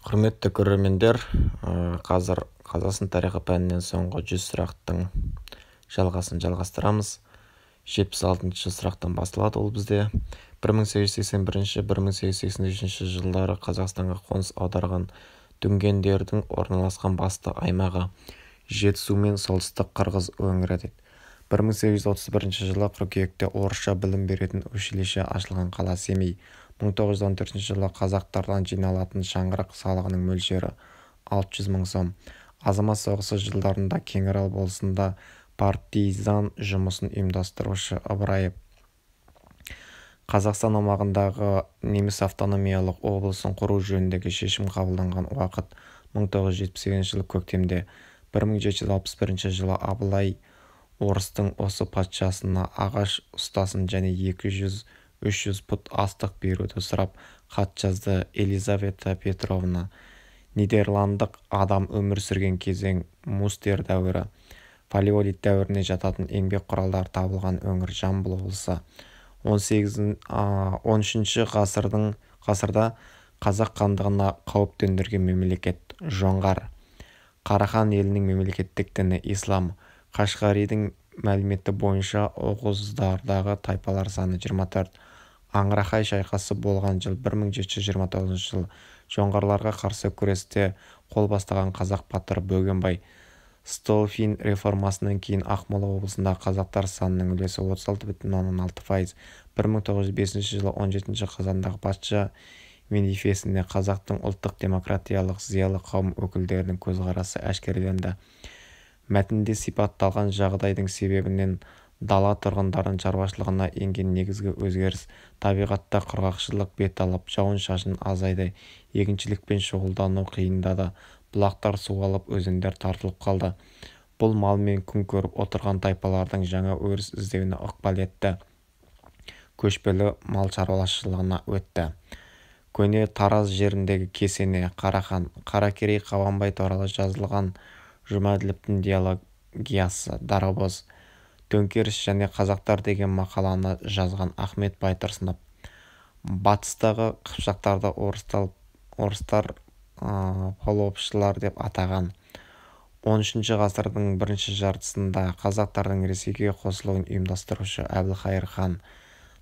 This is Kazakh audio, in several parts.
Құрметті көрермендер, қазір Қазақстан тарихы пәнінен соңғы 100 сұрақтың жалғасын жалғастырамыз. 76-шы сұрақтан басылады ол бізде. 1881-1883 жылдары Қазақстанға қоныс аударған дүнгендердің орналасқан басты аймағы Жетісу мен солтүстік Қырғыз өңірі дейді. 1831 жылы қыркүйекте орысша білім беретін училище ашылған қала Семей. 1914 жылы қазақтардан жиналатын шаңырақ салығының мөлшері 600 мың сом. Азамат соғысы жылдарында Кеңарал болысында партизан жұмысын ұйымдастырушы Ыбыраев Қазақстан аумағындағы неміс автономиялық облысын құру жөніндегі шешім қабылданған уақыт 1978 жылы көктемде. 1761 жылы Абылай орыстың осы патшасына ағаш ұстасын және 200-300 пұт астық беруді сұрап хат жазды. Елизавета Петровна. Нидерландық адам өмір сүрген кезең Мустер дәуірі. Палеолит дәуіріне жататын еңбек құралдары табылған өңір Жамбыл облысы. 13 ғасырда қазақ хандығына қауіп төндірген мемлекет жоңғар. Қарахан елінің мемлекеттік діні ислам. Қашғаридің мәліметі бойынша оғыздардағы тайпалар саны 24. Аңырақай шайқасы болған жыл 1729 жыл. Жоңғарларға қарсы күресте қол бастаған қазақ батыры Бөгенбай. Столыпин реформасынан кейін Ақмола облысында қазақтар санының үлесі 36,6%. 1905 жылы 17 қазандағы патша манифесінде қазақтың ұлттық демократиялық зиялы қауым өкілдерінің көзқарасы әшкереленді. Мәтінде сипатталған жағдайдың себебінен дала тұрғындардың шаруашылығына енген негізгі өзгеріс, табиғатта құрғақшылық бет алып, жауын-шашын азайды, егіншілікпен шұғылдану қиындады, бұлақтар суалып, өзендер тартылып қалды. Бұл мал мен күн көріп отырған тайпалардың жаңа өріс іздеуіне ықпал етті. Көшпелі мал шаруашылығына өтті. Көне Тараз жеріндегі кесене, Қарахан, Қаракерей, Қабанбай туралы жазылған Жұмәділовтің диалогиясы, Дарабоз, Төңкеріс және қазақтар деген мақаланы жазған Ахмет Байтұрсынов. Батыстағы қыпшақтарды орыстар полуопшылар деп атаған. 13 ғасырдың бірінші жартысында қазақтардың Ресейге қосылуын ұйымдастырушы Әбілқайыр хан.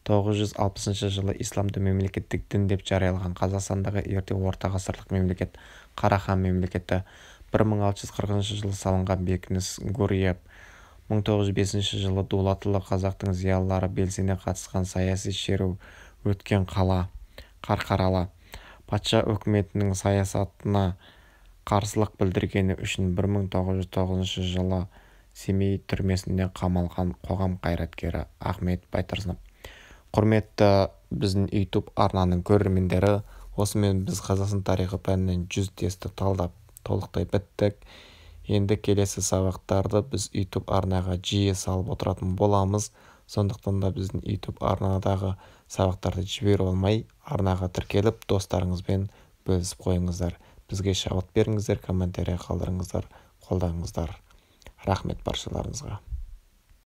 960 жылы исламды мемлекеттік дін деп жариялаған Қазақстандағы ерте орта ғасырлық мемлекет Қарахан мемлекеті. 1640 жылы салынған бекініс Гурьев. 1905 жылы дулатылы қазақтың зиялылары белсене қатысқан саяси шеру өткен қала Қарқаралы. Патша үкіметінің саясатына қарсылық білдіргені үшін 1909 жылы Семей түрмесіне қамалған қоғам қайраткері Ахмет Байтұрсынов. Құрметті біздің YouTube арнаның көрермендері, осымен біз Қазақстан тарихы пәнінен 100 тестті талдап толықтай біттік. Енді келесі сабақтарды біз YouTube арнаға жиі салып отыратын боламыз. Сондықтан да біздің YouTube арнадағы сабақтарды жіберіп алмай, арнаға тіркеліп, достарыңызбен бөлісіп қойыңыздар. Бізге шабыт беріңіздер, комментарий қалдырыңыздар, қолдаңыздар. Рахмет баршаларыңызға.